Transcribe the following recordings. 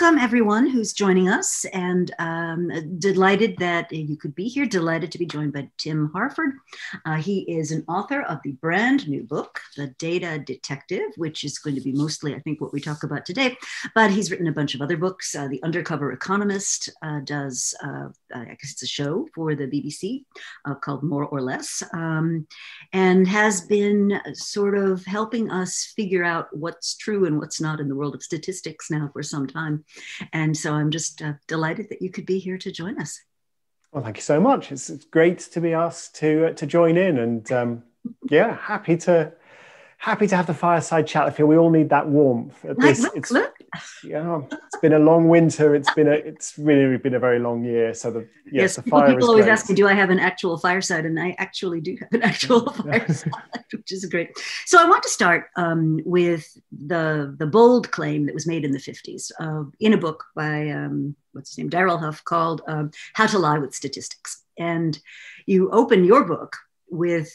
welcome everyone who's joining us, and delighted that you could be here. Delighted to be joined by Tim Harford. He is an author of the brand new book, The Data Detective, which is going to be mostly, I think, what we talk about today. But he's written a bunch of other books. The Undercover Economist does, I guess it's a show for the BBC called More or Less, and has been sort of helping us figure out what's true and what's not in the world of statistics now for some time. And so I'm just delighted that you could be here to join us. Well, thank you so much. It's great to be asked to join in, and yeah, happy to have the fireside chat. I feel we all need that warmth. Look. Yeah, it's been a long winter. It's really been a very long year. So yes, the fire people is always great. ask me, do I have an actual fireside? And I actually do have an actual fireside, which is great. So I want to start with the bold claim that was made in the 50s in a book by what's his name, Darrell Huff, called How to Lie with Statistics. And you open your book with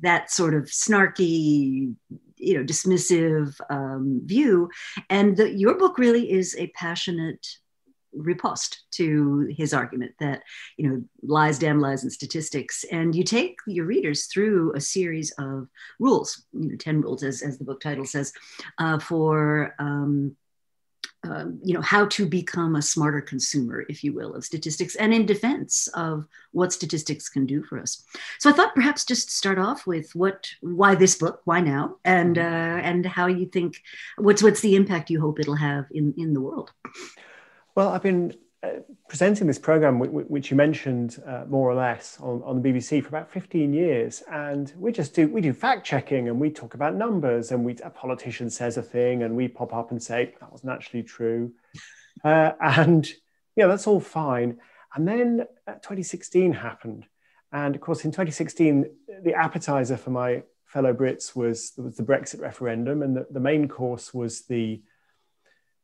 that sort of snarky, dismissive view. And your book really is a passionate riposte to his argument that, lies, damn lies, and statistics. And you take your readers through a series of rules, 10 rules, as the book title says, for how to become a smarter consumer, if you will, of statistics, and in defense of what statistics can do for us. So I thought perhaps just start off with why this book, why now, and how you think, what's the impact you hope it'll have in the world. Well, I've been presenting this program, which you mentioned, More or Less, on the BBC for about 15 years, and we do fact checking, and we talk about numbers, and a politician says a thing, and we pop up and say that wasn't actually true, and that's all fine. And then 2016 happened, and of course in 2016 the appetizer for my fellow Brits was the Brexit referendum, and the main course was the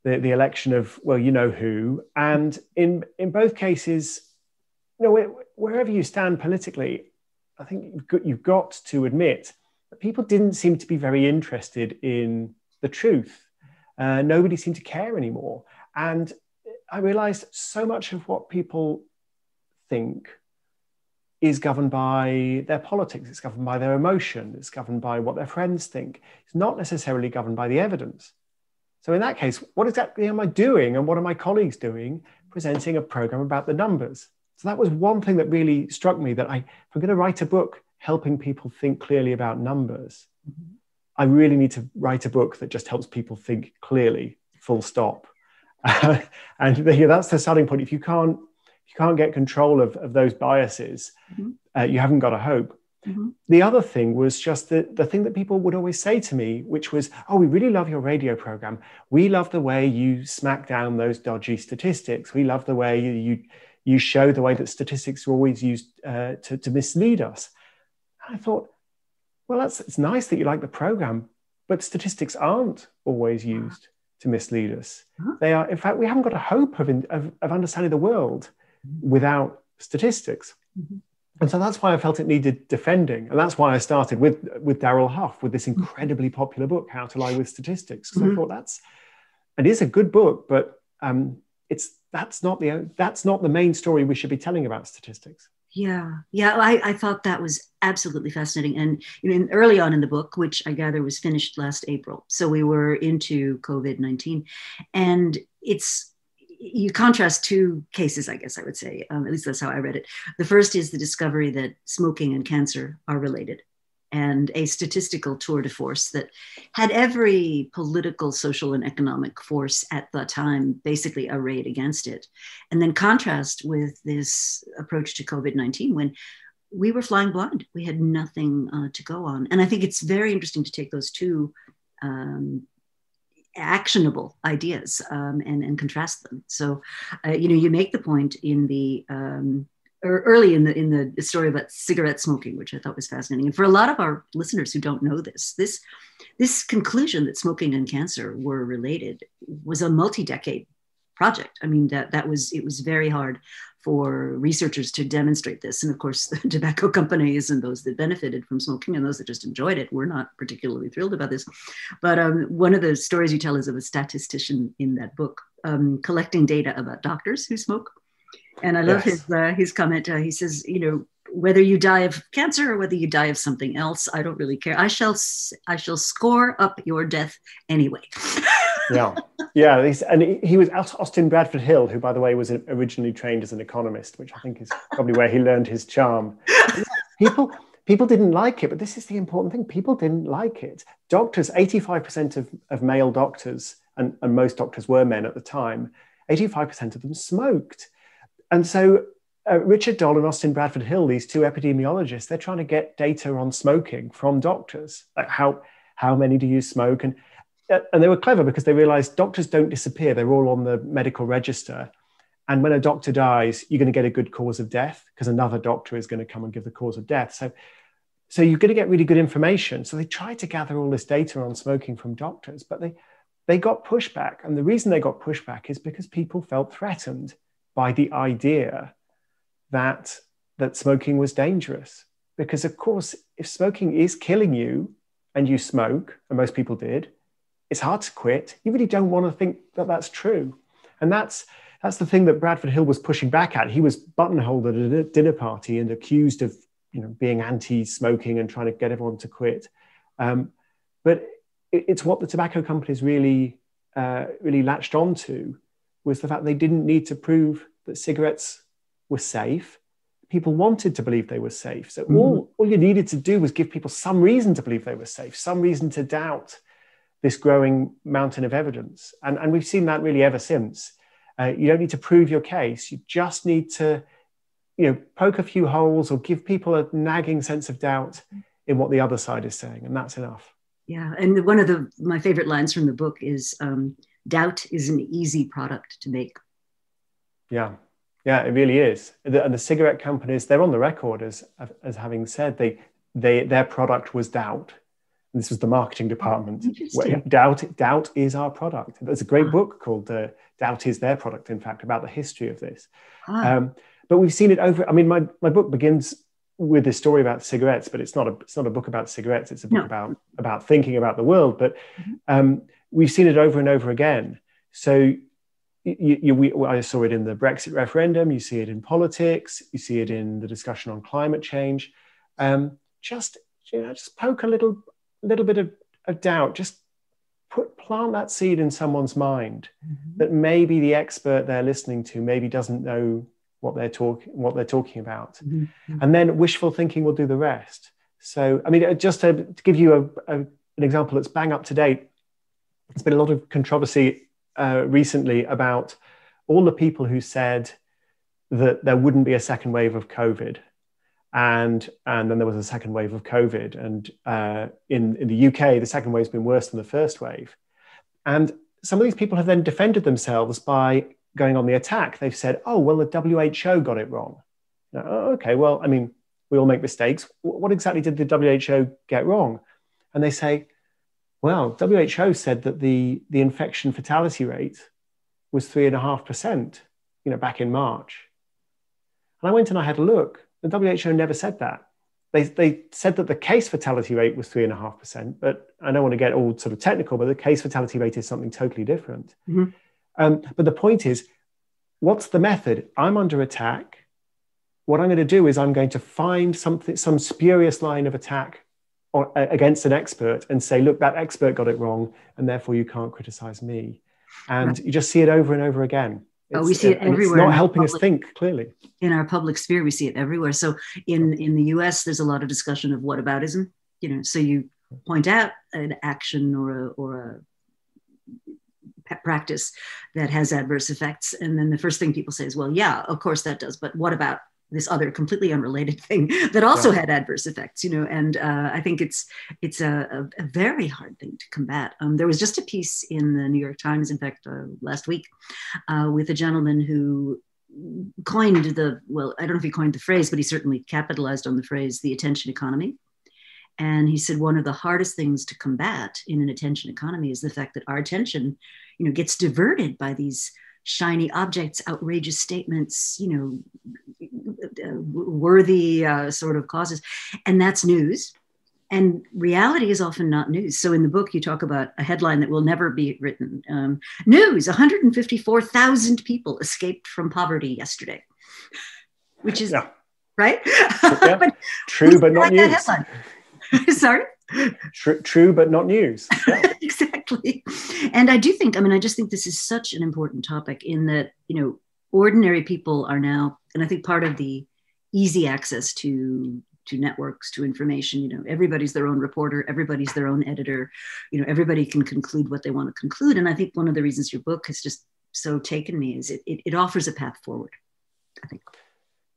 election of, well, you know who. And in both cases, wherever you stand politically, I think you've got to admit that people didn't seem to be very interested in the truth. Nobody seemed to care anymore. And I realized so much of what people think is governed by their politics. It's governed by their emotion. It's governed by what their friends think. It's not necessarily governed by the evidence. So in that case, what exactly am I doing, and what are my colleagues doing, presenting a program about the numbers? So that was one thing that really struck me, that if I'm going to write a book helping people think clearly about numbers, I really need to write a book that just helps people think clearly, full stop. And that's the starting point. If you can't get control of those biases, you haven't got a hope. Mm-hmm. The other thing was just the thing that people would always say to me, which was, oh, we really love your radio program. We love the way you smack down those dodgy statistics. We love the way you show the way that statistics are always used to mislead us. And I thought, well, it's nice that you like the program, but statistics aren't always used to mislead us. They are, in fact, we haven't got a hope of understanding the world without statistics. Mm-hmm. And so that's why I felt it needed defending. And that's why I started with Darrell Huff, with this incredibly popular book, How to Lie with Statistics. Because I thought it is a good book, but that's not the main story we should be telling about statistics. Yeah. I thought that was absolutely fascinating. And early on in the book, which I gather was finished last April, so we were into COVID-19, and you contrast two cases, I guess I would say, at least that's how I read it. The first is the discovery that smoking and cancer are related, and a statistical tour de force that had every political, social, and economic force at the time basically arrayed against it. And then contrast with this approach to COVID-19 when we were flying blind. We had nothing to go on. And I think it's very interesting to take those two actionable ideas and contrast them. So, you make the point in the early in the story about cigarette smoking, which I thought was fascinating. And for a lot of our listeners who don't know this conclusion that smoking and cancer were related was a multi-decade project. I mean, it was very hard for researchers to demonstrate this. And of course, the tobacco companies and those that benefited from smoking and those that just enjoyed it were not particularly thrilled about this. But one of the stories you tell is of a statistician in that book collecting data about doctors who smoke. And I love Yes. his comment. He says, whether you die of cancer or whether you die of something else, I don't really care. I shall score up your death anyway. Yeah. Yeah. And he was Austin Bradford Hill, who, by the way, was originally trained as an economist, which I think is probably where he learned his charm. People didn't like it, but this is the important thing. People didn't like it. Doctors, 85% of male doctors, and most doctors were men at the time, 85% of them smoked. And so Richard Doll and Austin Bradford Hill, these two epidemiologists, they're trying to get data on smoking from doctors. Like how many do you smoke? And they were clever because they realized doctors don't disappear. They're all on the medical register. And when a doctor dies, you're going to get a good cause of death because another doctor is going to come and give the cause of death. So you're going to get really good information. So they tried to gather all this data on smoking from doctors, but they got pushback. And the reason they got pushback is because people felt threatened by the idea that smoking was dangerous. Because of course, if smoking is killing you and you smoke, and most people did, it's hard to quit. You really don't want to think that that's true. And that's the thing that Bradford Hill was pushing back at. He was buttonholed at a dinner party and accused of being anti-smoking and trying to get everyone to quit. But it's what the tobacco companies really latched onto, was the fact they didn't need to prove that cigarettes were safe. People wanted to believe they were safe. So all you needed to do was give people some reason to believe they were safe, some reason to doubt this growing mountain of evidence. And we've seen that really ever since. You don't need to prove your case. You just need to poke a few holes or give people a nagging sense of doubt in what the other side is saying. And that's enough. Yeah. And one of my favorite lines from the book is, doubt is an easy product to make. Yeah. Yeah, it really is. And the cigarette companies, they're on the record as having said their product was doubt. And this was the marketing department. Doubt is our product. There's a great book called Doubt is Their Product, in fact, about the history of this. But we've seen it over. I mean, my book begins with this story about cigarettes, but it's not a book about cigarettes. It's a book about thinking about the world. But we've seen it over and over again. So I saw it in the Brexit referendum. You see it in politics. You see it in the discussion on climate change. Just poke a little bit of doubt. Just plant that seed in someone's mind that maybe the expert they're listening to maybe doesn't know what they're talking about, and then wishful thinking will do the rest. So, I mean, just to give you an example that's bang up to date, there's been a lot of controversy recently about all the people who said that there wouldn't be a second wave of COVID, and then there was a second wave of COVID, and in the UK, the second wave's been worse than the first wave, and some of these people have then defended themselves by going on the attack. They've said, oh, well, the WHO got it wrong. Okay, well, I mean, we all make mistakes. What exactly did the WHO get wrong? And they say, well, WHO said that the infection fatality rate was 3.5%, back in March. And I went and I had a look. The WHO never said that. They said that the case fatality rate was 3.5%, but I don't want to get all sort of technical, but the case fatality rate is something totally different. But the point is, what's the method? I'm under attack. What I'm going to do is I'm going to find some spurious line of attack against an expert and say, look, that expert got it wrong, and therefore you can't criticize me. And you just see it over and over again. We see it everywhere. It's not helping us think clearly. In our public sphere, we see it everywhere. So in the US, there's a lot of discussion of whataboutism. So you point out an action or a practice that has adverse effects, and then the first thing people say is, well, yeah, of course that does, but what about this other completely unrelated thing that also had adverse effects? And I think it's a very hard thing to combat. There was just a piece in the New York Times, in fact, last week, with a gentleman who coined I don't know if he coined the phrase, but he certainly capitalized on the phrase, the attention economy. And he said, one of the hardest things to combat in an attention economy is the fact that our attention, gets diverted by these shiny objects, outrageous statements, worthy sort of causes. And that's news. And reality is often not news. So in the book, you talk about a headline that will never be written. News, 154,000 people escaped from poverty yesterday, which is, right? Yeah. But true, but not like news. That headline. Sorry? True, but not news. Yeah. Exactly. And I do think, I just think this is such an important topic in that, ordinary people are now, and I think part of the easy access to networks, to information, everybody's their own reporter, everybody's their own editor, everybody can conclude what they want to conclude. And I think one of the reasons your book has just so taken me is it offers a path forward, I think.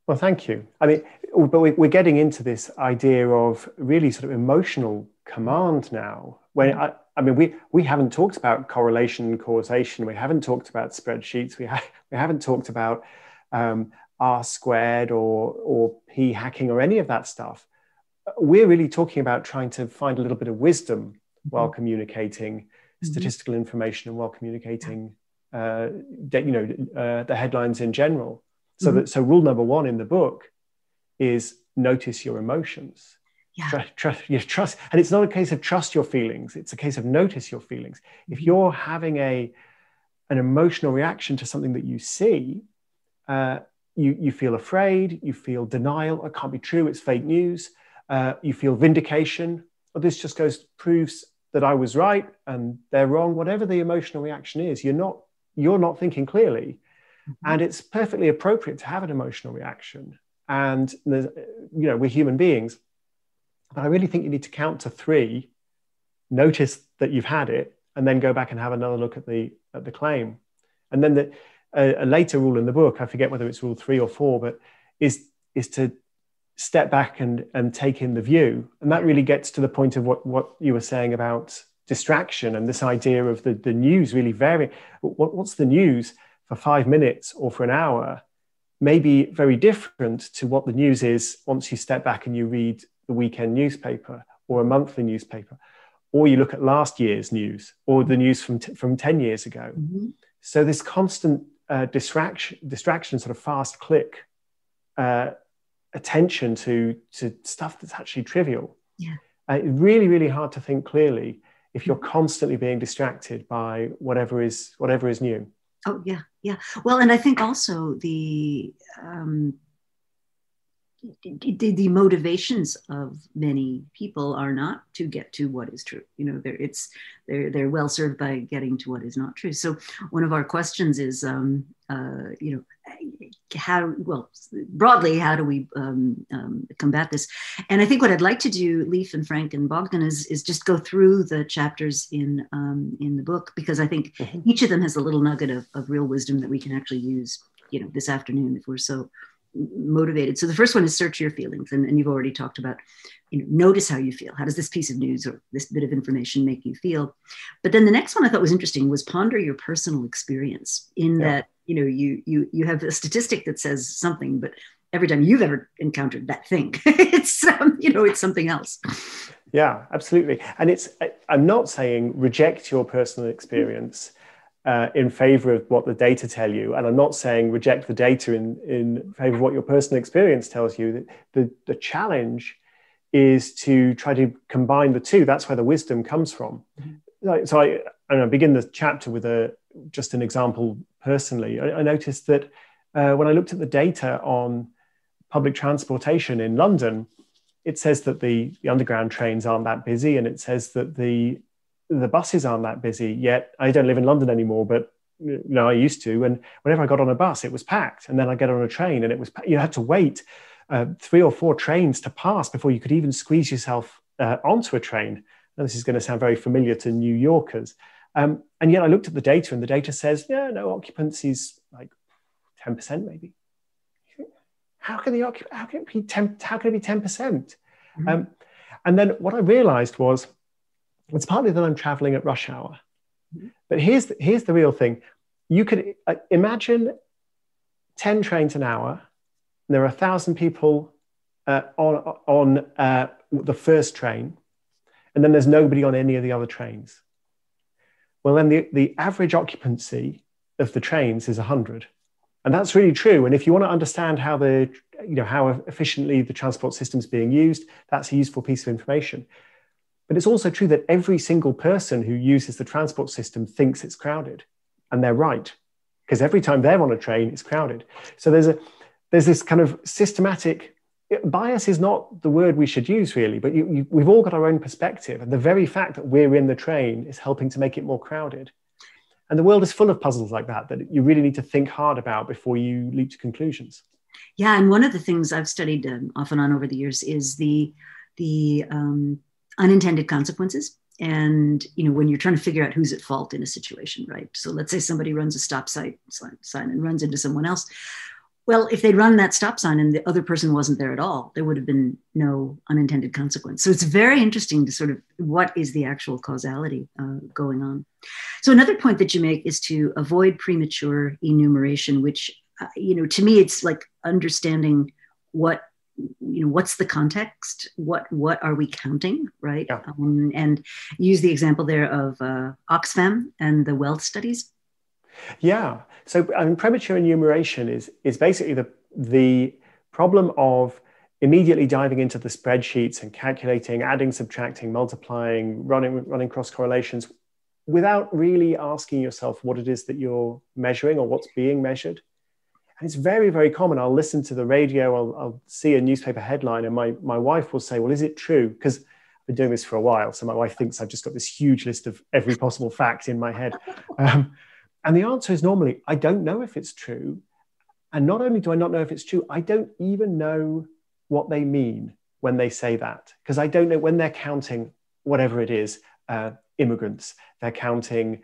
Well, thank you. But we're getting into this idea of really sort of emotional command now. When we haven't talked about correlation and causation. We haven't talked about spreadsheets. We haven't talked about R squared or P hacking or any of that stuff. We're really talking about trying to find a little bit of wisdom while communicating statistical information and while communicating, the headlines in general. So rule number one in the book is notice your emotions. Yeah. Trust. And it's not a case of trust your feelings. It's a case of notice your feelings. If you're having an emotional reaction to something that you see, you feel afraid, you feel denial, it can't be true, it's fake news, you feel vindication, or this just proves that I was right and they're wrong. Whatever the emotional reaction is, you're not thinking clearly. And it's perfectly appropriate to have an emotional reaction. And we're human beings. But I really think you need to count to 3, notice that you've had it, and then go back and have another look at the claim. And then a later rule in the book, I forget whether it's rule 3 or 4, but is to step back and take in the view. And that really gets to the point of what you were saying about distraction and this idea of the news really varying. What's the news for 5 minutes or for an hour may be very different to what the news is once you step back and you read the weekend newspaper or a monthly newspaper, or you look at last year's news or the news from 10 years ago. So this constant distraction, sort of fast click attention to stuff that's actually trivial. Really, really hard to think clearly if you're constantly being distracted by whatever is new. Oh, yeah. Well, and I think also the motivations of many people are not to get to what is true. They're well served by getting to what is not true. So one of our questions is, broadly, how do we combat this? And I think what I'd like to do, Leif and Frank and Bogdan, is just go through the chapters in the book, because I think each of them has a little nugget of real wisdom that we can actually use, this afternoon if we're so motivated. So the first one is search your feelings, and you've already talked about, notice how you feel. How does this piece of news or this bit of information make you feel? But then the next one I thought was interesting was ponder your personal experience, in that you have a statistic that says something, but every time you've ever encountered that thing, it's something else. Yeah, absolutely. And I'm not saying reject your personal experience in favor of what the data tell you. And I'm not saying reject the data in favor of what your personal experience tells you. The challenge is to try to combine the two. That's where the wisdom comes from. So I begin the chapter with just an example personally. I noticed that when I looked at the data on public transportation in London, it says that the underground trains aren't that busy, and it says that the buses aren't that busy. Yet I don't live in London anymore, but I used to. And whenever I got on a bus, it was packed. And then I get on a train, and you had to wait 3 or 4 trains to pass before you could even squeeze yourself onto a train. Now, this is going to sound very familiar to New Yorkers. And yet I looked at the data, and the data says, occupancy is like 10% maybe. How can it be 10%? And then what I realized was, it's partly that I'm traveling at rush hour. But here's the real thing. You could imagine 10 trains an hour. And there are 1,000 people on the first train, and then there's nobody on any of the other trains. Well, then the average occupancy of the trains is 100. And that's really true. And if you want to understand how how efficiently the transport system is being used, that's a useful piece of information. But it's also true that every single person who uses the transport system thinks it's crowded, and they're right, because every time they're on a train, it's crowded. So there's this kind of systematic bias is not the word we should use really, but we've all got our own perspective, and the very fact that we're in the train is helping to make it more crowded. And the world is full of puzzles like that you really need to think hard about before you leap to conclusions. Yeah, and one of the things I've studied off and on over the years is the unintended consequences. And when you're trying to figure out who's at fault in a situation, right? So let's say somebody runs a stop sign and runs into someone else. Well, if they'd run that stop sign and the other person wasn't there at all, there would have been no unintended consequence. So it's very interesting to sort of what is the actual causality going on. So another point that you make is to avoid premature enumeration, which, to me, it's like understanding what's the context, what are we counting, right? Yeah. And use the example there of Oxfam and the wealth studies. Yeah. So premature enumeration is basically the problem of immediately diving into the spreadsheets and calculating, adding, subtracting, multiplying, running cross correlations without really asking yourself what it is that you're measuring or what's being measured. And it's very, very common. I'll listen to the radio, I'll see a newspaper headline, and my wife will say, well, is it true? Because I've been doing this for a while. So my wife thinks I've just got this huge list of every possible fact in my head. And the answer is normally, I don't know if it's true. And not only do I not know if it's true, I don't even know what they mean when they say that. Because I don't know when they're counting whatever it is, immigrants, they're counting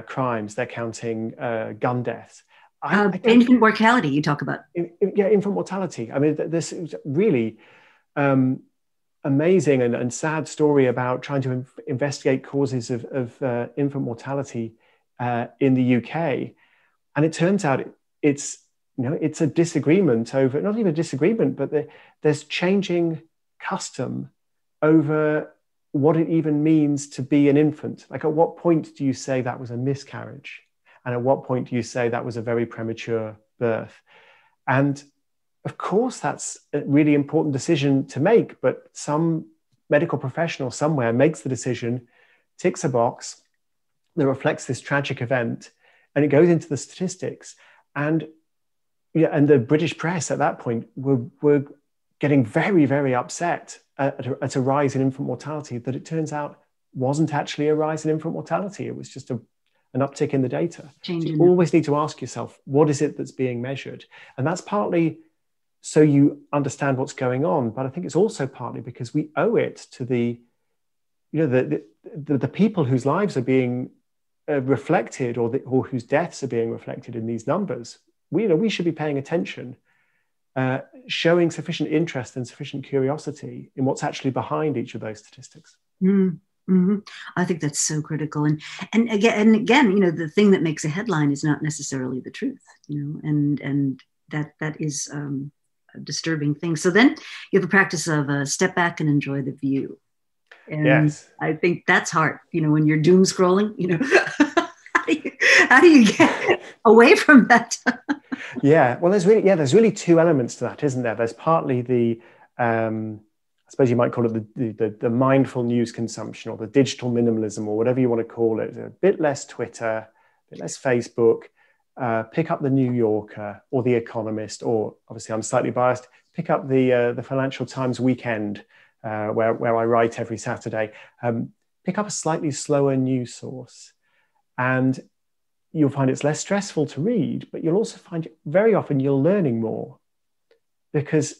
crimes, they're counting gun deaths. Infant mortality, you talk about. Yeah, infant mortality. I mean, this is really amazing and sad story about trying to investigate causes of infant mortality in the UK, and it turns out it's a disagreement over, not even a disagreement, but there's changing custom over what it even means to be an infant. Like, at what point do you say that was a miscarriage, and at what point do you say that was a very premature birth? And of course, that's a really important decision to make, but some medical professional somewhere makes the decision, ticks a box that reflects this tragic event, and it goes into the statistics. And the British press at that point were getting very, very upset at a rise in infant mortality that it turns out wasn't actually a rise in infant mortality. It was just an uptick in the data. So you always need to ask yourself, what is it that's being measured? And that's partly so you understand what's going on, but I think it's also partly because we owe it to the people whose lives are being reflected, or whose deaths are being reflected in these numbers. We should be paying attention, showing sufficient interest and sufficient curiosity in what's actually behind each of those statistics. Mm-hmm. I think that's so critical. And again, the thing that makes a headline is not necessarily the truth, and that is a disturbing thing. So then you have a practice of step back and enjoy the view. And yes. I think that's hard, when you're doom scrolling, how do you get away from that? Yeah, well, there's really two elements to that, isn't there? There's partly the, I suppose you might call it the mindful news consumption, or the digital minimalism, or whatever you want to call it. A bit less Twitter, a bit less Facebook, pick up the New Yorker or the Economist, or obviously I'm slightly biased, pick up the Financial Times Weekend, where I write every Saturday. Pick up a slightly slower news source, and you'll find it's less stressful to read, but you'll also find very often you're learning more, because,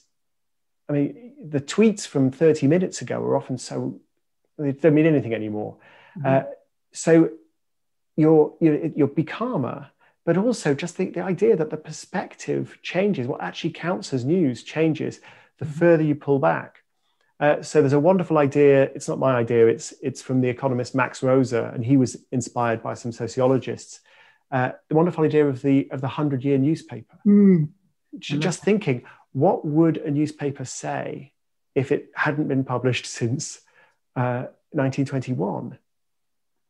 I mean, the tweets from 30 minutes ago are often they don't mean anything anymore. Mm-hmm. So you'll be calmer, but also just the idea that the perspective changes, what actually counts as news changes the further you pull back. So there's a wonderful idea. It's not my idea. It's from the economist Max Rosa, and he was inspired by some sociologists. The wonderful idea of the 100-year newspaper. Just thinking, what would a newspaper say if it hadn't been published since 1921?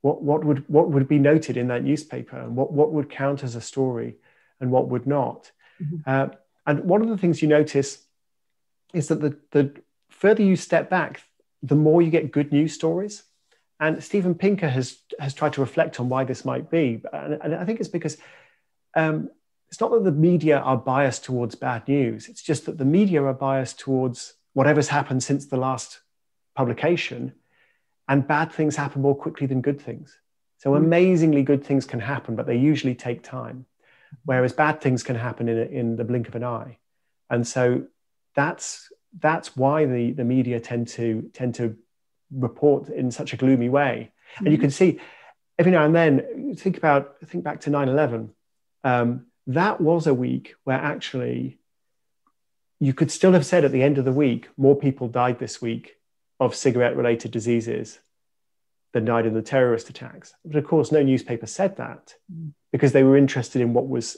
What would be noted in that newspaper, and what would count as a story? and what would not. Mm-hmm. And one of the things you notice is that the further you step back, the more you get good news stories. And Steven Pinker has tried to reflect on why this might be. And I think it's because it's not that the media are biased towards bad news. It's just that the media are biased towards whatever's happened since the last publication, and bad things happen more quickly than good things. So amazingly good things can happen, but they usually take time, whereas bad things can happen in the blink of an eye. And so that's why the media tend to report in such a gloomy way. And you can see every now and then, think back to 9/11. That was a week where actually you could still have said at the end of the week, more people died this week of cigarette-related diseases than died in the terrorist attacks. But of course, no newspaper said that because they were interested in what was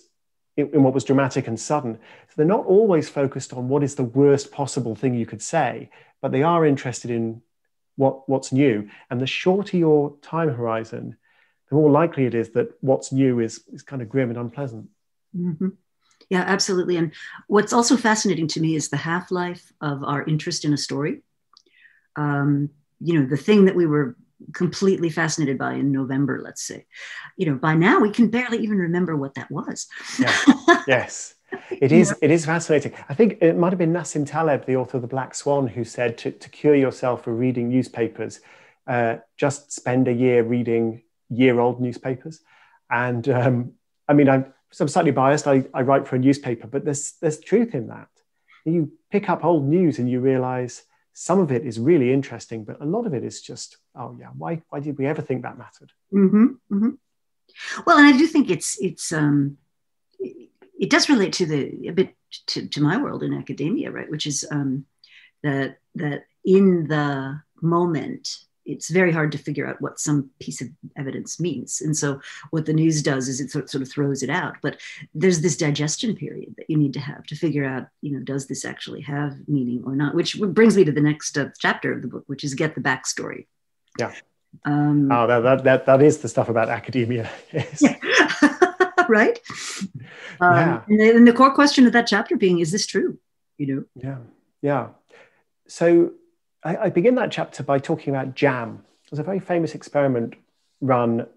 dramatic and sudden. So they're not always focused on what is the worst possible thing you could say, but they are interested in what's new. And the shorter your time horizon, the more likely it is that what's new is kind of grim and unpleasant. Mm-hmm. Yeah, absolutely. And what's also fascinating to me is the half-life of our interest in a story. The thing that we were completely fascinated by in November, let's say, by now we can barely even remember what that was. Yeah. Yes, it is. It is fascinating. I think it might have been Nassim Taleb, the author of The Black Swan, who said to cure yourself for reading newspapers, just spend a year reading year-old newspapers. And I'm slightly biased. I write for a newspaper, but there's truth in that. You pick up old news and you realize some of it is really interesting, but a lot of it is just, oh yeah, why did we ever think that mattered? Mm-hmm, mm-hmm. Well, and I do think it does relate to a bit to my world in academia, right? Which is that in the moment, it's very hard to figure out what some piece of evidence means. And so what the news does is it sort of throws it out. But there's this digestion period that you need to have to figure out, does this actually have meaning or not? Which brings me to the next chapter of the book, which is get the backstory. Yeah. That is the stuff about academia. Yes. Yeah. Right? Yeah. And the core question of that chapter being, is this true? Yeah. Yeah. So I begin that chapter by talking about jam. There's a very famous experiment run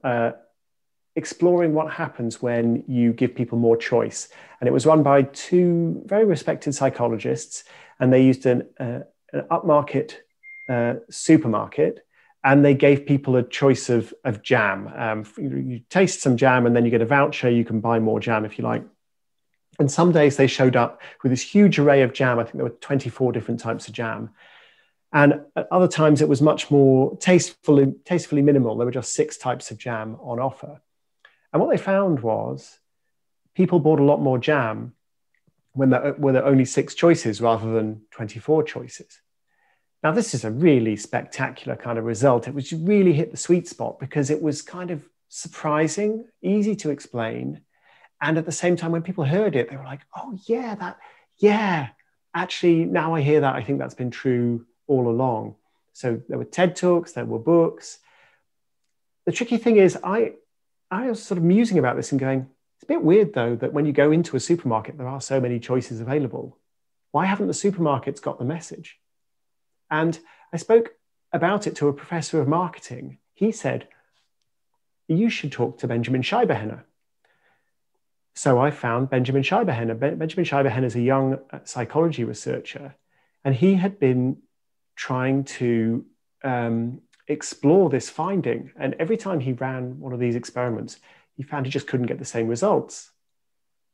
exploring what happens when you give people more choice. And it was run by two very respected psychologists, and they used an upmarket supermarket, and they gave people a choice of jam. You taste some jam and then you get a voucher. You can buy more jam if you like. And some days they showed up with this huge array of jam. I think there were 24 different types of jam. And at other times, it was much more tastefully minimal. There were just 6 types of jam on offer. And what they found was people bought a lot more jam when there were only 6 choices rather than 24 choices. Now, this is a really spectacular kind of result. It was really hit the sweet spot because it was kind of surprising, easy to explain. And at the same time, when people heard it, they were like, oh, yeah, actually, now I hear that, I think that's been true all along. So there were TED Talks, there were books. The tricky thing is I was sort of musing about this and going, it's a bit weird though, that when you go into a supermarket, there are so many choices available. Why haven't the supermarkets got the message? And I spoke about it to a professor of marketing. He said, you should talk to Benjamin Scheiberhenner. So I found Benjamin Scheiberhenner. Benjamin Scheiberhenner is a young psychology researcher, and he had been trying to explore this finding. And every time he ran one of these experiments, he found he just couldn't get the same results.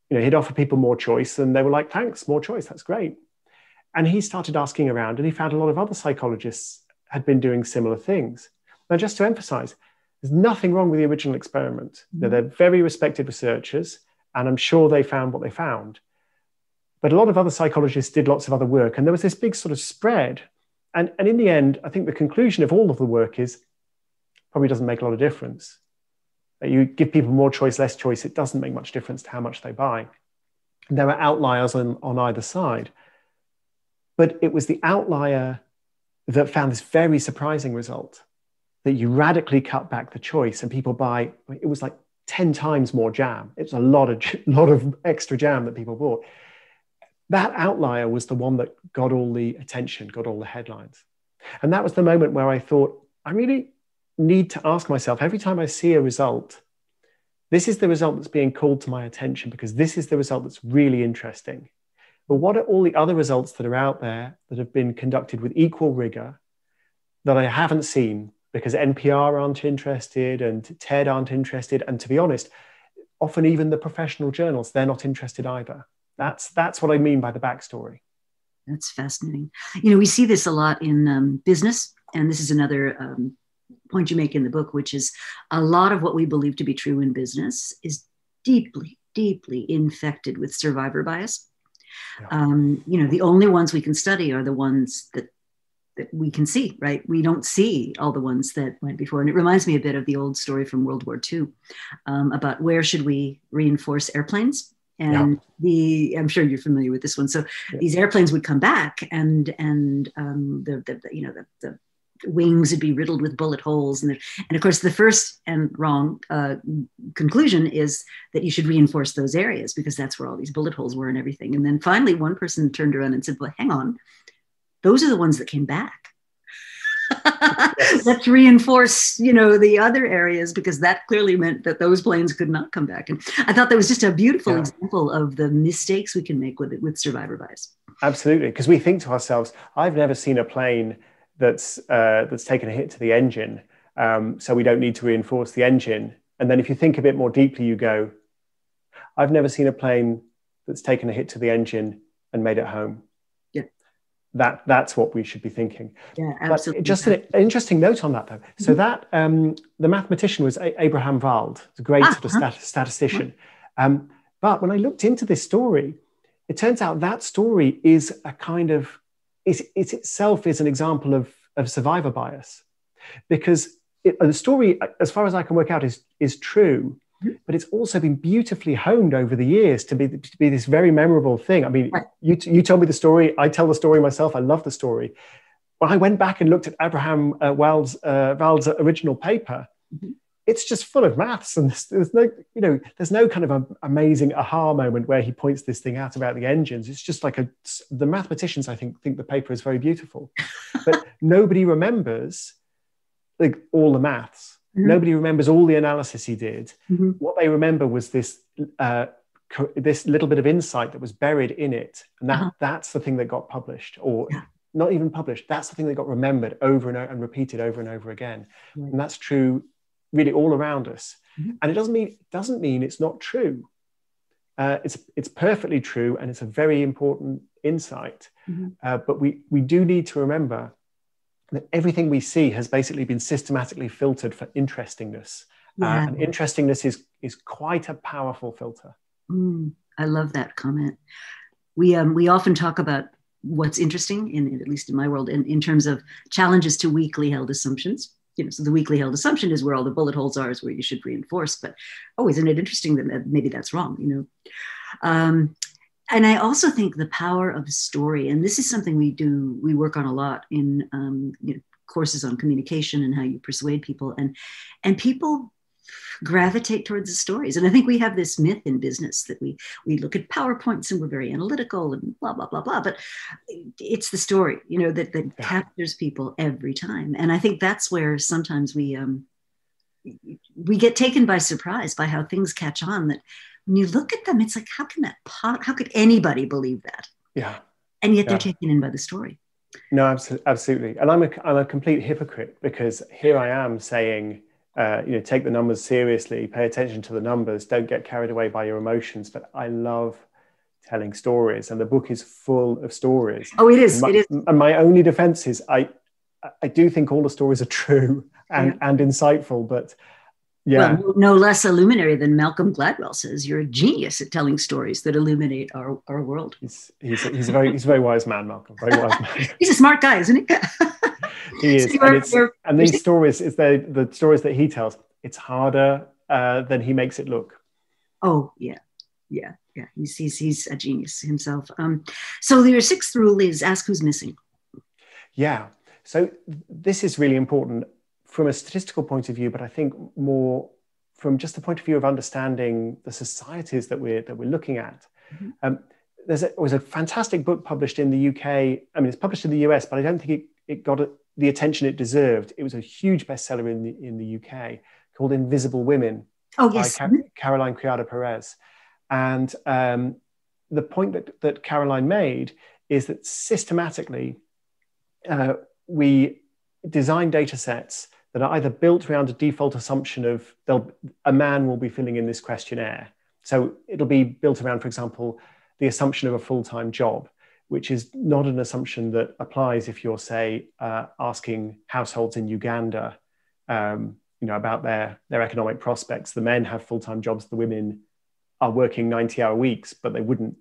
He'd offer people more choice and they were like, thanks, more choice, that's great. And he started asking around and he found a lot of other psychologists had been doing similar things. Now, just to emphasize, there's nothing wrong with the original experiment. Mm-hmm. They're very respected researchers, and I'm sure they found what they found. But a lot of other psychologists did lots of other work, and there was this big sort of spread. And in the end, I think the conclusion of all of the work is probably doesn't make a lot of difference. You give people more choice, less choice, it doesn't make much difference to how much they buy. And there are outliers on either side. But it was the outlier that found this very surprising result, that you radically cut back the choice and people buy, it was like 10 times more jam. It's a lot of extra jam that people bought. That outlier was the one that got all the attention, got all the headlines. And that was the moment where I thought, I really need to ask myself, every time I see a result, this is the result that's being called to my attention because this is the result that's really interesting. But what are all the other results that are out there that have been conducted with equal rigor that I haven't seen because NPR aren't interested and TED aren't interested? And to be honest, often even the professional journals, they're not interested either. That's what I mean by the backstory. That's fascinating. You know, we see this a lot in business, and this is another point you make in the book, which is a lot of what we believe to be true in business is deeply, deeply infected with survivor bias. Yeah. You know, the only ones we can study are the ones that we can see, right? We don't see all the ones that went before. And it reminds me a bit of the old story from World War II about where should we reinforce airplanes? And I'm sure you're familiar with this one. So these airplanes would come back and the wings would be riddled with bullet holes. And of course, the first and wrong conclusion is that you should reinforce those areas because that's where all these bullet holes were and everything. And then finally, one person turned around and said, well, hang on, those are the ones that came back. Yes. Let's reinforce, the other areas because that clearly meant that those planes could not come back. And I thought that was just a beautiful example of the mistakes we can make with survivor bias. Absolutely, because we think to ourselves, I've never seen a plane that's taken a hit to the engine, so we don't need to reinforce the engine. And then if you think a bit more deeply, you go, I've never seen a plane that's taken a hit to the engine and made it home. That's what we should be thinking. Yeah, absolutely. But just an interesting note on that, though. Mm-hmm. So that the mathematician was Abraham Wald, a great sort of statistician. But when I looked into this story, it turns out that story is a kind of it itself is an example of survivor bias, because the story, as far as I can work out, is true. But it's also been beautifully honed over the years to be this very memorable thing. I mean, you told me the story. I tell the story myself. I love the story. When I went back and looked at Abraham Wald's original paper, it's just full of maths, and there's no kind of amazing aha moment where he points this thing out about the engines. It's just like the mathematicians, I think the paper is very beautiful, but nobody remembers like all the maths. Mm-hmm. Nobody remembers all the analysis he did. Mm-hmm. What they remember was this little bit of insight that was buried in it. And that's the thing that got published, or not even published. That's the thing that got remembered over and over and repeated over and over again. Right. And that's true really all around us. Mm-hmm. And it doesn't mean it's not true. It's perfectly true, and it's a very important insight. Mm-hmm. But we do need to remember that everything we see has basically been systematically filtered for interestingness. And interestingness is quite a powerful filter. I love that comment. We often talk about what's interesting, at least in my world, in terms of challenges to weakly held assumptions. So the weakly held assumption is where all the bullet holes are, is where you should reinforce. But isn't it interesting that maybe that's wrong? And I also think the power of story, and this is something we work on a lot in courses on communication and how you persuade people, and people gravitate towards the stories. And I think we have this myth in business that we look at PowerPoints and we're very analytical and blah, blah, blah, blah, but it's the story, that captures people every time. And I think that's where sometimes we get taken by surprise by how things catch on, that when you look at them, it's like, how could anybody believe that? Yeah. And yet they're taken in by the story. No, absolutely. And I'm a complete hypocrite, because here I am saying, take the numbers seriously, pay attention to the numbers, don't get carried away by your emotions. But I love telling stories, and the book is full of stories. Oh, it is. It is. And my only defense is I do think all the stories are true and insightful, but well, no less a luminary than Malcolm Gladwell says, you're a genius at telling stories that illuminate our world. He's a very wise man, Malcolm. Very wise man. He's a smart guy, isn't he? He is. And these stories, the stories that he tells, it's harder than he makes it look. Oh, yeah. He's a genius himself. So your sixth rule is ask who's missing. Yeah. So this is really important from a statistical point of view, but I think more from just the point of view of understanding the societies that we're looking at. Mm-hmm. There was a fantastic book published in the UK. I mean, it's published in the US, but I don't think it got the attention it deserved. It was a huge bestseller in the UK called Invisible Women by Caroline Criado Perez. And the point that Caroline made is that systematically we design data sets that are either built around a default assumption of a man will be filling in this questionnaire. So it'll be built around, for example, the assumption of a full-time job, which is not an assumption that applies if you're, say, asking households in Uganda, about their economic prospects. The men have full-time jobs, the women are working 90-hour weeks, but they wouldn't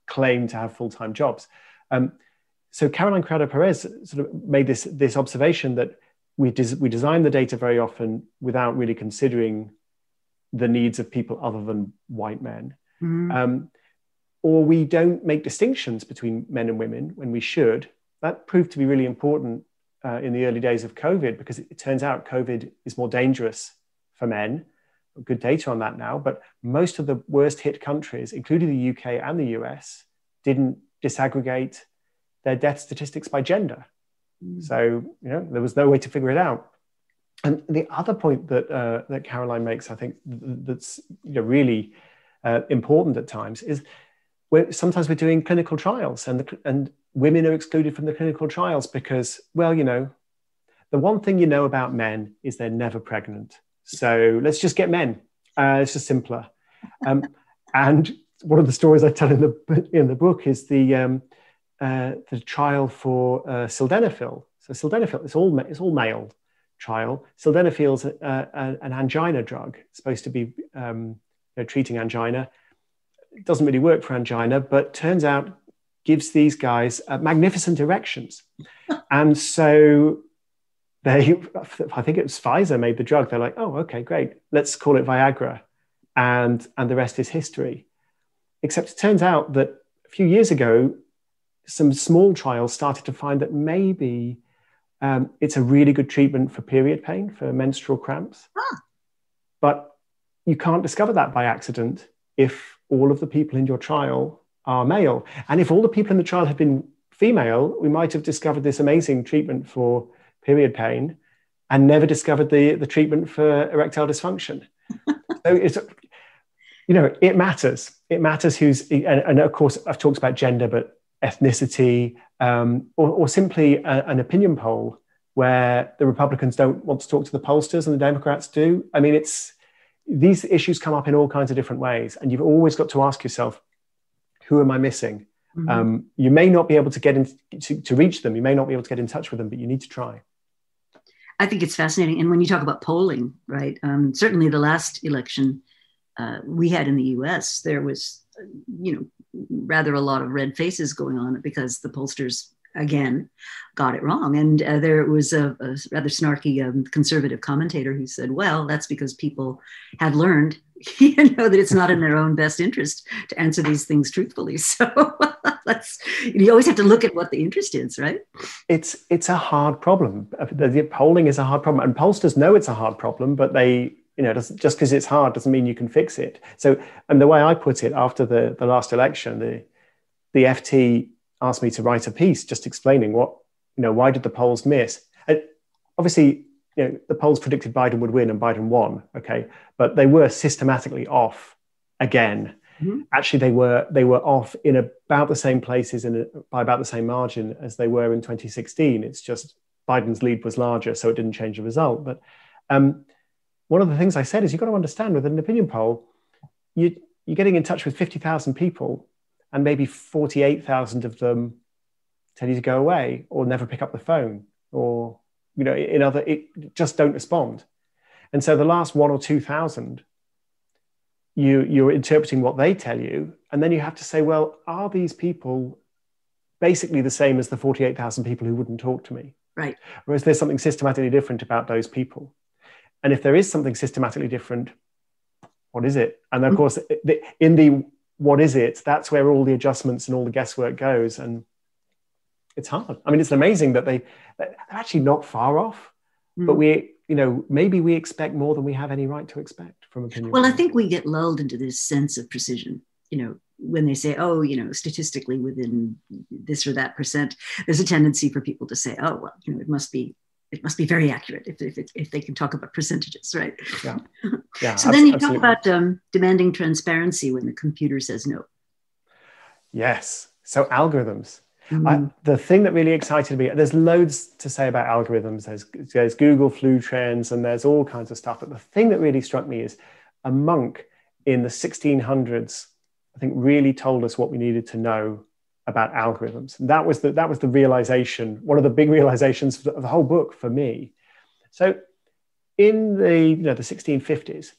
claim to have full-time jobs. So Caroline Criado Perez sort of made this observation that we design the data very often without really considering the needs of people other than white men. Mm-hmm. Or we don't make distinctions between men and women when we should. That proved to be really important in the early days of COVID, because it turns out COVID is more dangerous for men. Good data on that now, but most of the worst hit countries, including the UK and the US, didn't disaggregate their death statistics by gender. Mm. So, there was no way to figure it out. And the other point that Caroline makes, I think that's really important at times, is sometimes we're doing clinical trials and women are excluded from the clinical trials because, the one thing you know about men is they're never pregnant. So let's just get men. It's just simpler. And one of the stories I tell in the book is the trial for sildenafil. So sildenafil, it's all male trial. Sildenafil is an angina drug. It's supposed to be treating angina. It doesn't really work for angina, but turns out gives these guys magnificent erections. And so I think it was Pfizer made the drug. They're like, oh, okay, great. Let's call it Viagra. And the rest is history. Except it turns out that a few years ago, some small trials started to find that maybe it's a really good treatment for period pain, for menstrual cramps. Huh. But you can't discover that by accident if all of the people in your trial are male. And if all the people in the trial had been female, we might have discovered this amazing treatment for period pain and never discovered the treatment for erectile dysfunction. So it's, it matters. It matters who's, and of course, I've talked about gender, but ethnicity, or simply an opinion poll where the Republicans don't want to talk to the pollsters and the Democrats do. I mean, these issues come up in all kinds of different ways. And you've always got to ask yourself, who am I missing? Mm-hmm. You may not be able to get to reach them. You may not be able to get in touch with them, but you need to try. I think it's fascinating. And when you talk about polling, right, certainly the last election we had in the US, there was, rather a lot of red faces going on because the pollsters, again, got it wrong. And there was a rather snarky conservative commentator who said, well, that's because people had learned, that it's not in their own best interest to answer these things truthfully. So you always have to look at what the interest is, right? It's a hard problem. The polling is a hard problem, and pollsters know it's a hard problem, but they, just because it's hard doesn't mean you can fix it. So, and the way I put it, after the last election, the FT asked me to write a piece just explaining why did the polls miss? And obviously, the polls predicted Biden would win and Biden won, okay? But they were systematically off again. Mm-hmm. Actually, they were off in about the same places and by about the same margin as they were in 2016. It's just Biden's lead was larger, so it didn't change the result. But one of the things I said is you've got to understand with an opinion poll, you're getting in touch with 50,000 people and maybe 48,000 of them tell you to go away or never pick up the phone or, just don't respond. And so the last 1,000 or 2,000, you're interpreting what they tell you. And then you have to say, well, are these people basically the same as the 48,000 people who wouldn't talk to me? Right. Or is there something systematically different about those people? And if there is something systematically different, what is it? And of course, in the what is it, that's where all the adjustments and all the guesswork goes. And it's hard. I mean, it's amazing that they're actually not far off, but maybe we expect more than we have any right to expect. from opinion Well, I polls. think we get lulled into this sense of precision, when they say, oh, statistically within this or that percent, there's a tendency for people to say, oh, well, it must be very accurate if they can talk about percentages, right? Yeah. Yeah. So then you absolutely. talk about demanding transparency when the computer says no. Yes. So algorithms. The thing that really excited me, there's loads to say about algorithms. There's Google flu trends and there's all kinds of stuff. But the thing that really struck me is a monk in the 1600s, I think, really told us what we needed to know about algorithms. And that was the realization, one of the big realizations of the whole book for me. So in the 1650s,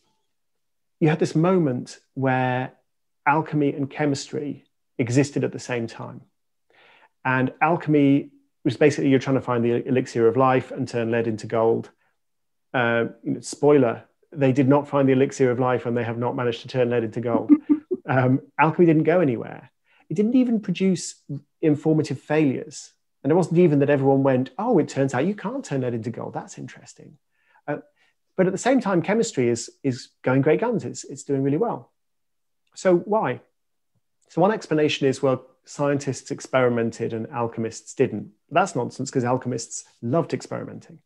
you had this moment where alchemy and chemistry existed at the same time. And alchemy was basically, you're trying to find the elixir of life and turn lead into gold. Spoiler, they did not find the elixir of life and they have not managed to turn lead into gold. Alchemy didn't go anywhere. It didn't even produce informative failures. And it wasn't even that everyone went, oh, it turns out you can't turn lead into gold. That's interesting. But at the same time, chemistry is going great guns. It's doing really well. So why? So one explanation is, well, scientists experimented and alchemists didn't. That's nonsense because alchemists loved experimenting.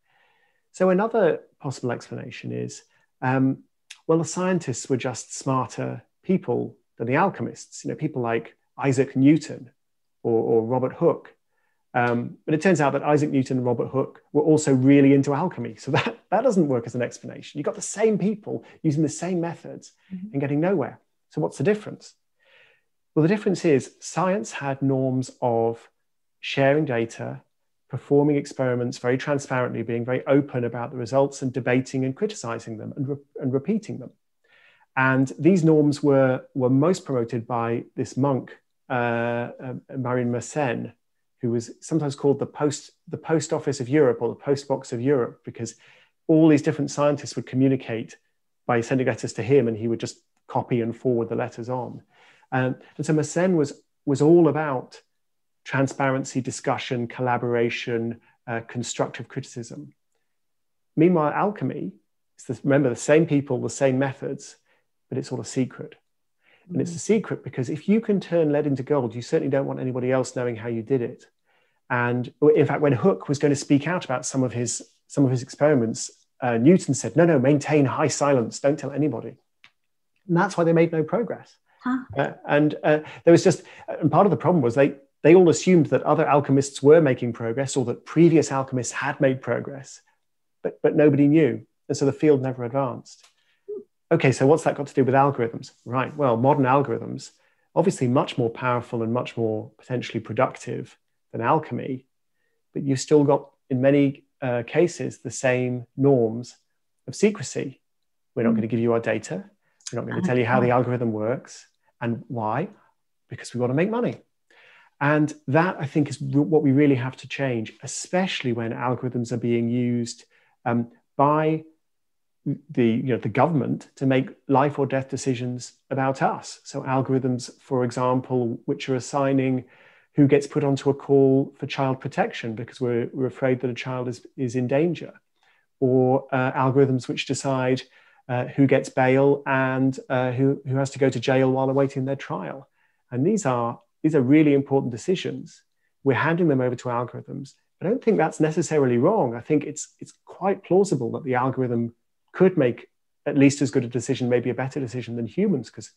So another possible explanation is, well, the scientists were just smarter people than the alchemists, people like Isaac Newton or Robert Hooke. But it turns out that Isaac Newton and Robert Hooke were also really into alchemy. So that doesn't work as an explanation. You've got the same people using the same methods and getting nowhere. So what's the difference? Well, the difference is science had norms of sharing data, performing experiments very transparently, being very open about the results and debating and criticizing them and repeating them. And these norms were most promoted by this monk, Marin Mersenne, who was sometimes called the post office of Europe or the post box of Europe, because all these different scientists would communicate by sending letters to him and he would just copy and forward the letters on. And so Mersenne was all about transparency, discussion, collaboration, constructive criticism. Meanwhile, alchemy is, remember, the same people, the same methods, but it's all a secret. And it's a secret because if you can turn lead into gold, you certainly don't want anybody else knowing how you did it. And in fact, when Hooke was going to speak out about some of his experiments, Newton said, no, maintain high silence, don't tell anybody. And that's why they made no progress. And there was and part of the problem was they all assumed that other alchemists were making progress or that previous alchemists had made progress, but nobody knew. And so the field never advanced. Okay, so what's that got to do with algorithms? Right, well, modern algorithms, obviously much more powerful and much more potentially productive than alchemy, but you've still got, in many cases, the same norms of secrecy. We're not going to give you our data. We're not going to tell you how the algorithm works. And why? Because we want to make money. And that, I think, is what we really have to change, especially when algorithms are being used by the government to make life or death decisions about us. So algorithms, for example, which are assigning who gets put onto a call for child protection because we're afraid that a child is in danger, or algorithms which decide who gets bail and who has to go to jail while awaiting their trial. And these are really important decisions. We're handing them over to algorithms. I don't think that's necessarily wrong. I think it's quite plausible that the algorithm could make at least as good a decision, maybe a better decision than humans, because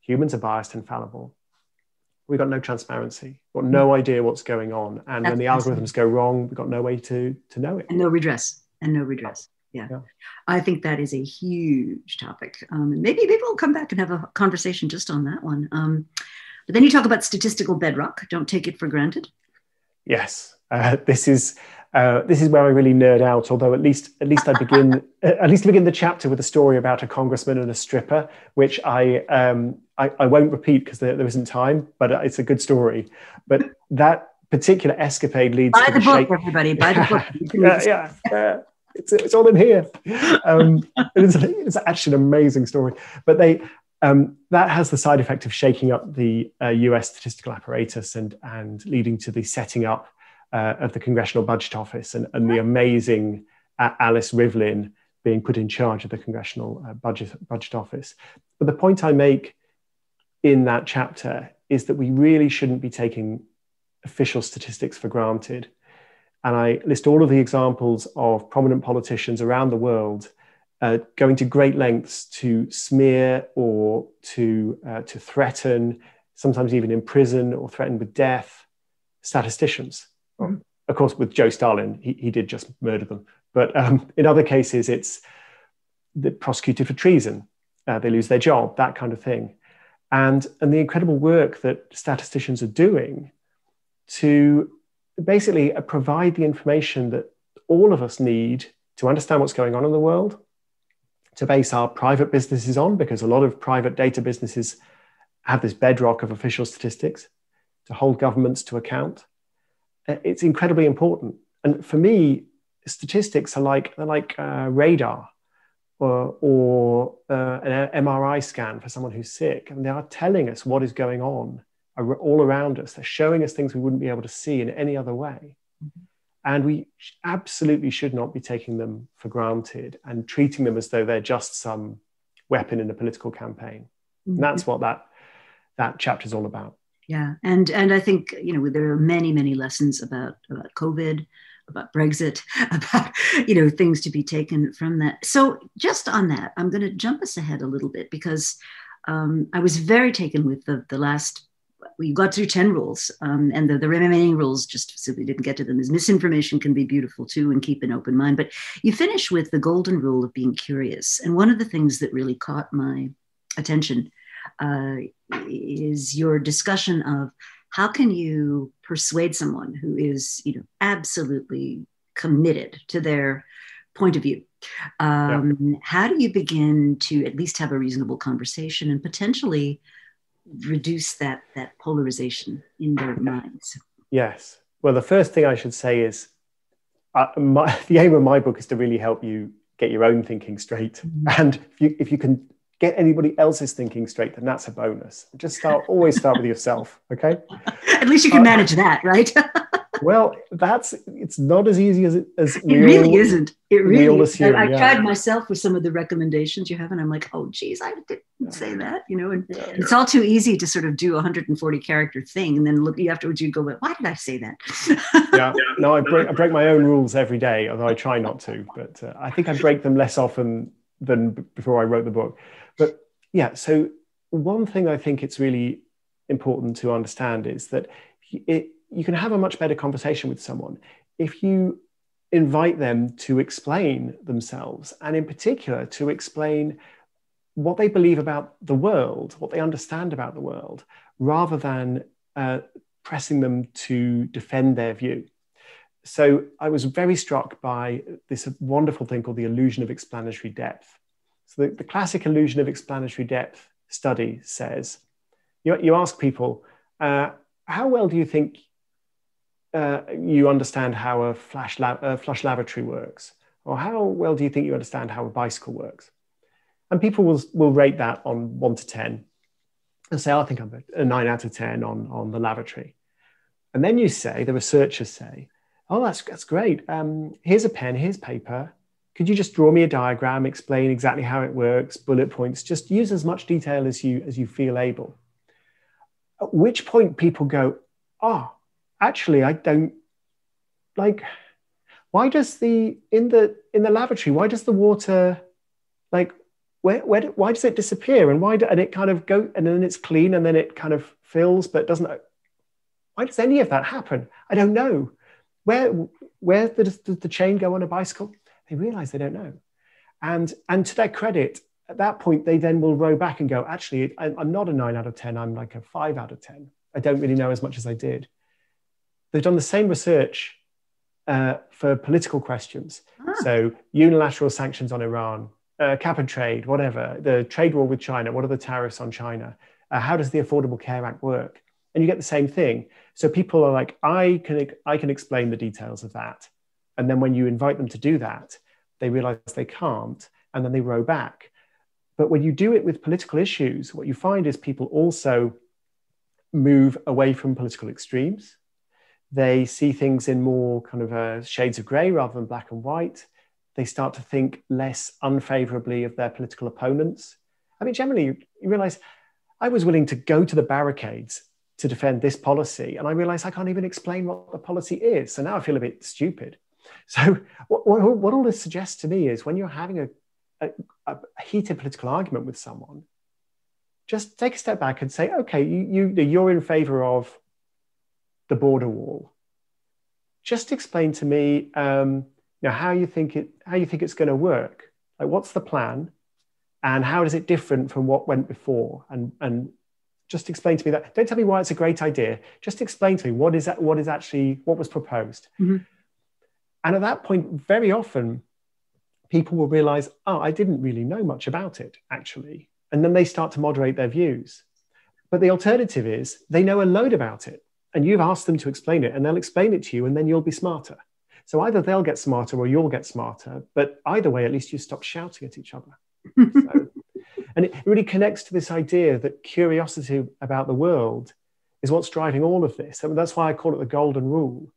humans are biased and fallible. We've got no transparency, we've got no idea what's going on. And when the algorithms go wrong, we've got no way to know it. And no redress. Yeah. I think that is a huge topic. Maybe we'll come back and have a conversation just on that one. But then you talk about statistical bedrock. Don't take it for granted. Yes, this is where I really nerd out. Although at least I begin the chapter with a story about a congressman and a stripper, which I won't repeat because there isn't time. But it's a good story. But that particular escapade leads to the book, everybody. Buy the book. Yeah. It's all in here. It's actually an amazing story. But that has the side effect of shaking up the US statistical apparatus and leading to the setting up of the Congressional Budget Office and the amazing Alice Rivlin being put in charge of the Congressional Budget Office. But the point I make in that chapter is that we really shouldn't be taking official statistics for granted. And I list all of the examples of prominent politicians around the world going to great lengths to smear or to threaten, sometimes even imprison or threaten with death, statisticians. Well, of course, with Joe Stalin, he did just murder them. But in other cases, it's prosecuted for treason. They lose their job, that kind of thing. And the incredible work that statisticians are doing to basically provide the information that all of us need to understand what's going on in the world, to base our private businesses on, because a lot of private data businesses have this bedrock of official statistics, to hold governments to account. It's incredibly important. And for me, statistics are like radar or an MRI scan for someone who's sick. And they are telling us what is going on all around us. They're showing us things we wouldn't be able to see in any other way. And we absolutely should not be taking them for granted and treating them as though they're just some weapon in a political campaign. And that's what that chapter is all about. Yeah, and I think, there are many, many lessons about COVID, about Brexit, about, things to be taken from that. So just on that, I'm going to jump us ahead a little bit, because I was very taken with the last, you got through 10 rules, and the remaining rules just simply didn't get to them. As misinformation can be beautiful too, and keep an open mind. But you finish with the golden rule of being curious. And one of the things that really caught my attention is your discussion of how can you persuade someone who is, absolutely committed to their point of view. How do you begin to at least have a reasonable conversation and potentially reduce that polarization in their minds? Yes. Well, the first thing I should say is the aim of my book is to really help you get your own thinking straight. And if you can get anybody else's thinking straight, then that's a bonus. Always start with yourself, okay? At least you can manage that, right? Well, it's not as easy as it really isn't. It really assume. I tried myself with some of the recommendations you have, and I'm like, oh, geez, I didn't say that, and it's all too easy to sort of do a 140 character thing, and then look afterwards you go, well, why did I say that? No, I break my own rules every day, although I try not to, but I think I break them less often than before I wrote the book. But yeah, so one thing I think it's really important to understand is that you can have a much better conversation with someone if you invite them to explain themselves, and in particular to explain what they believe about the world, what they understand about the world, rather than pressing them to defend their view. So I was very struck by this wonderful thing called the illusion of explanatory depth. So the classic illusion of explanatory depth study says, you ask people, how well do you think you understand how a flush lavatory works? Or how well do you think you understand how a bicycle works? And people will rate that on 1 to 10 and say, I think I'm a 9 out of 10 on the lavatory. And then the researchers say, oh, that's great. Here's a pen, here's paper. Could you just draw me a diagram, explain exactly how it works, bullet points, just use as much detail as you feel able. At which point people go, actually, I don't like, why does in the lavatory, why does the water, like, why does it disappear? And and it kind of go, and then it's clean and then it kind of fills, but it doesn't, why does any of that happen? I don't know. Where does the chain go on a bicycle? They realize they don't know. And to their credit, at that point, they then will row back and go, actually, I'm not a 9 out of 10, I'm like a 5 out of 10. I don't really know as much as I did. They've done the same research for political questions. So unilateral sanctions on Iran, cap and trade, whatever, the trade war with China, what are the tariffs on China? How does the Affordable Care Act work? And you get the same thing. So people are like, I can explain the details of that. And then when you invite them to do that, they realize they can't, and then they row back. But when you do it with political issues, what you find is people also move away from political extremes. They see things in more kind of shades of gray rather than black and white. they start to think less unfavorably of their political opponents. I mean, generally, you realize I was willing to go to the barricades to defend this policy, and I realize I can't even explain what the policy is. So now I feel a bit stupid. So what all this suggests to me is when you're having a heated political argument with someone, just take a step back and say, okay, you're in favor of the border wall. Just explain to me how you think it's going to work. Like, what's the plan, and how is it different from what went before? And just explain to me that. Don't tell me why it's a great idea. Just explain to me what was proposed. Mm-hmm. And at that point, very often, people will realize, oh, I didn't really know much about it, actually. And then they start to moderate their views. But the alternative is they know a load about it, and you've asked them to explain it, and they'll explain it to you, and then you'll be smarter. So either they'll get smarter or you'll get smarter. But either way, at least you stop shouting at each other. And it really connects to this idea that curiosity about the world is what's driving all of this. And that's why I call it the golden rule.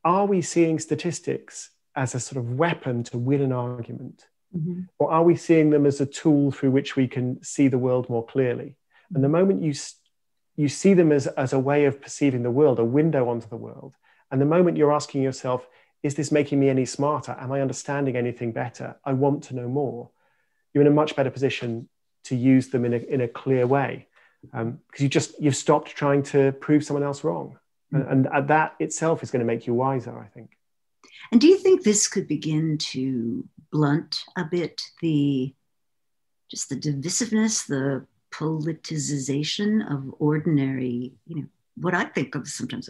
Are we seeing statistics as a sort of weapon to win an argument? Mm-hmm. Or are we seeing them as a tool through which we can see the world more clearly? And the moment you see them as a way of perceiving the world, a window onto the world, and the moment you're asking yourself, is this making me any smarter? Am I understanding anything better? I want to know more. You're in a much better position to use them in a clear way, because you've stopped trying to prove someone else wrong. And that itself is going to make you wiser, I think. And do you think this could begin to blunt a bit the divisiveness, the politicization of ordinary, what I think of sometimes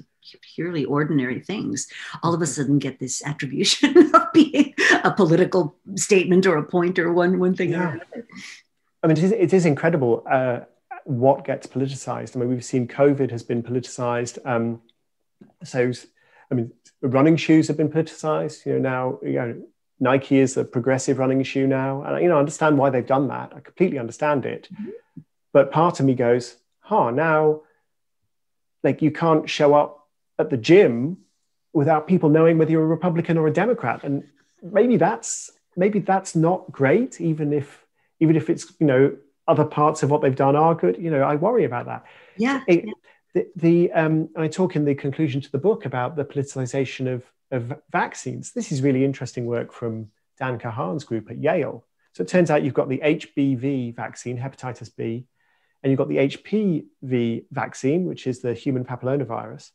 purely ordinary things, all of a sudden get this attribution of being a political statement or a point or one thing or another? I mean, it is incredible what gets politicized. I mean, we've seen COVID has been politicized. Running shoes have been politicized. Now, Nike is a progressive running shoe now. And, I understand why they've done that. I completely understand it. Mm-hmm. But part of me goes, now, like, you can't show up at the gym without people knowing whether you're a Republican or a Democrat. And maybe that's not great, even if it's, other parts of what they've done are good. I worry about that. Yeah. I talk in the conclusion to the book about the politicization of vaccines. This is really interesting work from Dan Kahan's group at Yale. So it turns out you've got the HBV vaccine, hepatitis B, and you've got the HPV vaccine, which is the human papillomavirus.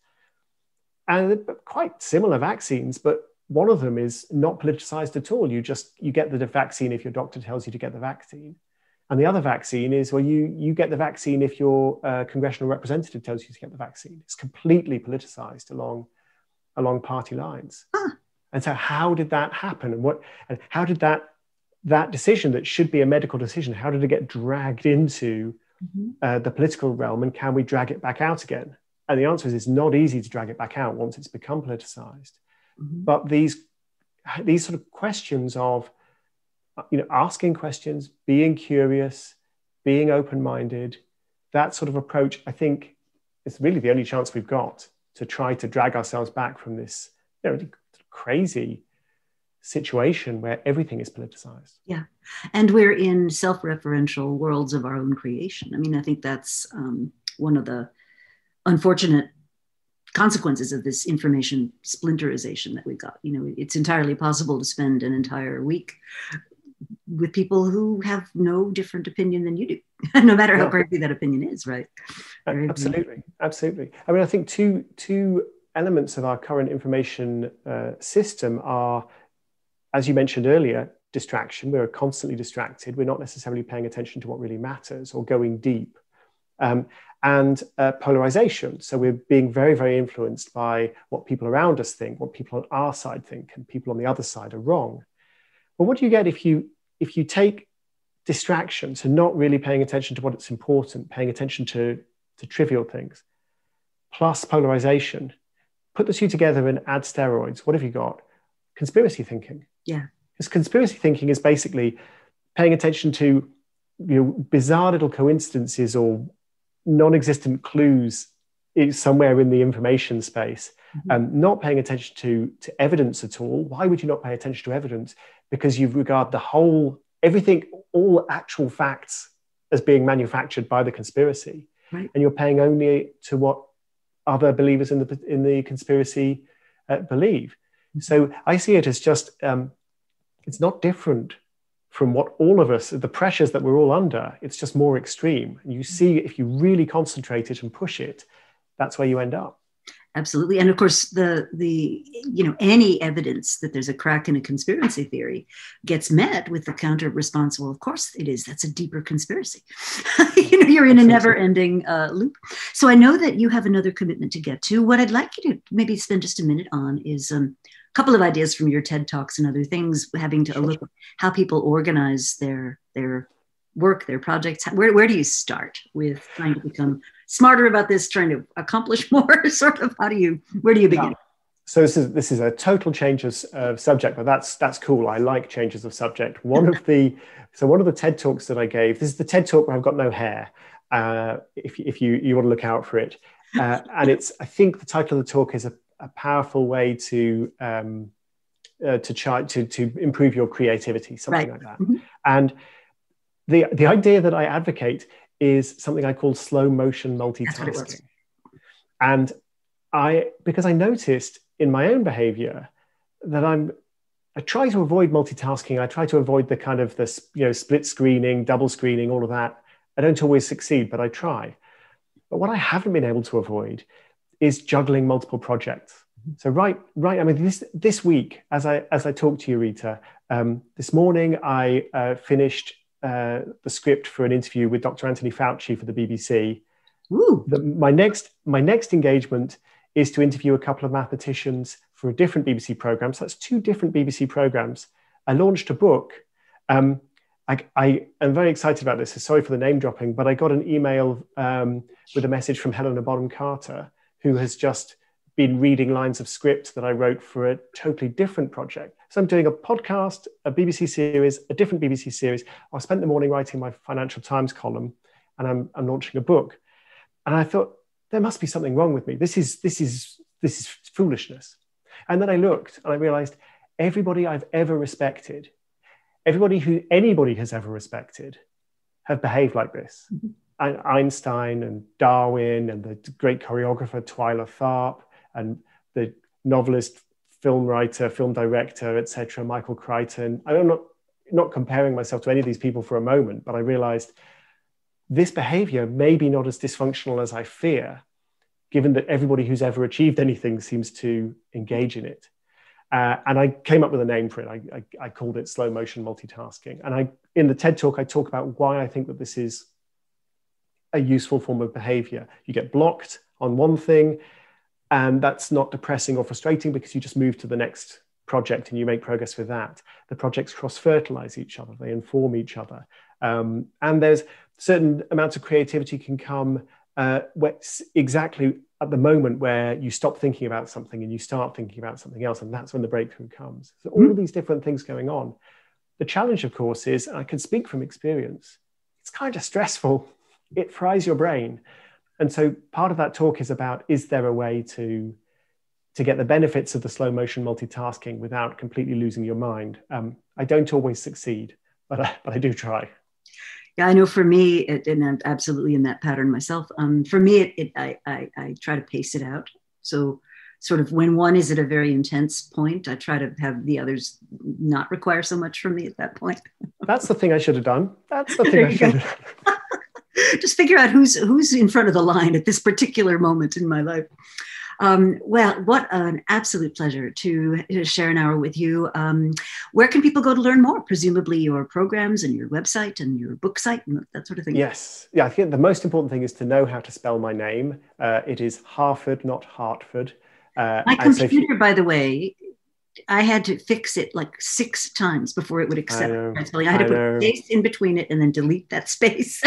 And they're quite similar vaccines, but one of them is not politicized at all. You get the vaccine if your doctor tells you to get the vaccine. And the other vaccine is, you get the vaccine if your congressional representative tells you to get the vaccine. It's completely politicized along party lines. Huh. And so how did that happen? And how did that decision that should be a medical decision, how did it get dragged into the political realm, and can we drag it back out again? And the answer is it's not easy to drag it back out once it's become politicized. Mm-hmm. But these sort of questions of, asking questions, being curious, being open-minded, that sort of approach, I think, is really the only chance we've got to try to drag ourselves back from this crazy situation where everything is politicized. Yeah. And we're in self-referential worlds of our own creation. I mean, I think that's one of the unfortunate consequences of this information splinterization that we got. It's entirely possible to spend an entire week with people who have no different opinion than you do, no matter how crazy that opinion is, right? Absolutely. I mean, I think two elements of our current information system are, as you mentioned earlier, distraction. We're constantly distracted. We're not necessarily paying attention to what really matters or going deep. And polarization. So we're being very, very influenced by what people around us think, what people on our side think, and people on the other side are wrong. But what do you get if you take distraction, so not really paying attention to what's important, paying attention to trivial things, plus polarization, put the two together and add steroids? What have you got? Conspiracy thinking. Yeah. Because conspiracy thinking is basically paying attention to bizarre little coincidences or non-existent clues somewhere in the information space, Not paying attention to evidence at all. Why would you not pay attention to evidence? Because you regard everything, all actual facts as being manufactured by the conspiracy. Right. And you're paying only to what other believers in the conspiracy believe. So I see it as just, it's not different from what all of us, the pressures that we're all under, it's just more extreme. And you see, if you really concentrate it and push it, that's where you end up. Absolutely. And of course, any evidence that there's a crack in a conspiracy theory gets met with the counter response. Well, of course it is. That's a deeper conspiracy. You're in a never ending loop. So I know that you have another commitment to get to. What I'd like you to maybe spend just a minute on is a couple of ideas from your TED Talks and other things, having to look at how people organize their work, their projects. Where do you start with trying to become smarter about this, trying to accomplish more? Sort of, where do you begin? Yeah. So this is a total change of subject, but that's cool. I like changes of subject. One of the TED Talks that I gave, this is the TED Talk where I've got no hair. If you want to look out for it, and I think the title of the talk is a powerful way to improve your creativity, something like that. Mm-hmm. And the idea that I advocate is something I call slow motion multitasking. And because I noticed in my own behavior that I try to avoid multitasking. I try to avoid the kind of split screening, double screening, all of that. I don't always succeed, but I try. But what I haven't been able to avoid is juggling multiple projects. So right. I mean, this week, as I talk to you, Rita, this morning I finished the script for an interview with Dr. Anthony Fauci for the BBC. My next engagement is to interview a couple of mathematicians for a different BBC program. So that's 2 different BBC programs. I launched a book. I am very excited about this. So sorry for the name dropping, but I got an email with a message from Helena Bonham Carter, who has just been reading lines of script that I wrote for a totally different project. So I'm doing a podcast, a BBC series, a different BBC series. I spent the morning writing my Financial Times column, and I'm launching a book. And I thought, there must be something wrong with me. This is foolishness. And then I looked and I realized everybody I've ever respected, everybody who anybody has ever respected, have behaved like this. Mm-hmm. Einstein and Darwin and the great choreographer Twyla Tharp and the novelist, film writer, film director, etc., Michael Crichton. I'm not comparing myself to any of these people for a moment, but I realized this behavior may be not as dysfunctional as I fear, given that everybody who's ever achieved anything seems to engage in it. And I came up with a name for it. I called it slow motion multitasking. And in the TED Talk, I talk about why I think that this is a useful form of behavior. You get blocked on one thing, and that's not depressing or frustrating because you just move to the next project and you make progress with that. The projects cross-fertilize each other, they inform each other. And there's certain amounts of creativity can come exactly at the moment where you stop thinking about something and you start thinking about something else, and that's when the breakthrough comes. So all of these different things going on. The challenge, of course, is, and I can speak from experience, it's kind of stressful. It fries your brain. And so part of that talk is about, is there a way to get the benefits of the slow motion multitasking without completely losing your mind? I don't always succeed, but I do try. Yeah, I know for me, and I'm absolutely in that pattern myself. For me, I try to pace it out. So sort of when one is at a very intense point, I try to have the others not require so much from me at that point. That's the thing I should have done. That's the thing I should have done. Just figure out who's in front of the line at this particular moment in my life. Well, what an absolute pleasure to share an hour with you. Where can people go to learn more? Presumably your programs and your website and your book site and that sort of thing. Yes. Yeah, I think the most important thing is to know how to spell my name. It is Harford, not Hartford. My computer, by the way, I had to fix it like 6 times before it would accept my spelling. I had to put a space in between it and then delete that space.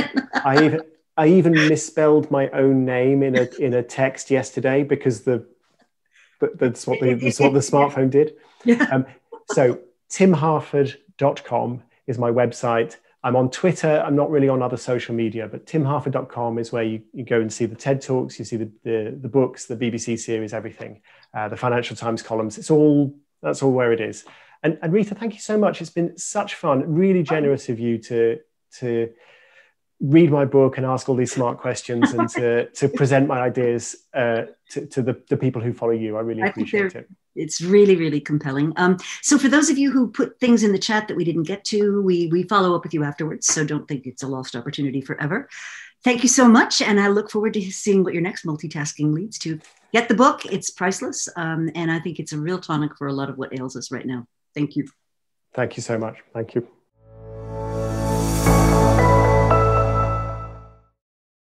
I even misspelled my own name in a text yesterday because that's what the smartphone did. Yeah. So timharford.com is my website. I'm on Twitter. I'm not really on other social media, but timharford.com is where you go and see the TED Talks, you see the books, the BBC series, everything, the Financial Times columns. That's all where it is. And Rita, thank you so much. It's been such fun, really generous of you to read my book and ask all these smart questions and to present my ideas to the people who follow you. I really appreciate it. It's really, really compelling. So for those of you who put things in the chat that we didn't get to, we follow up with you afterwards. So don't think it's a lost opportunity forever. Thank you so much. And I look forward to seeing what your next multitasking leads to. Get the book. It's priceless. And I think it's a real tonic for a lot of what ails us right now. Thank you. Thank you so much. Thank you.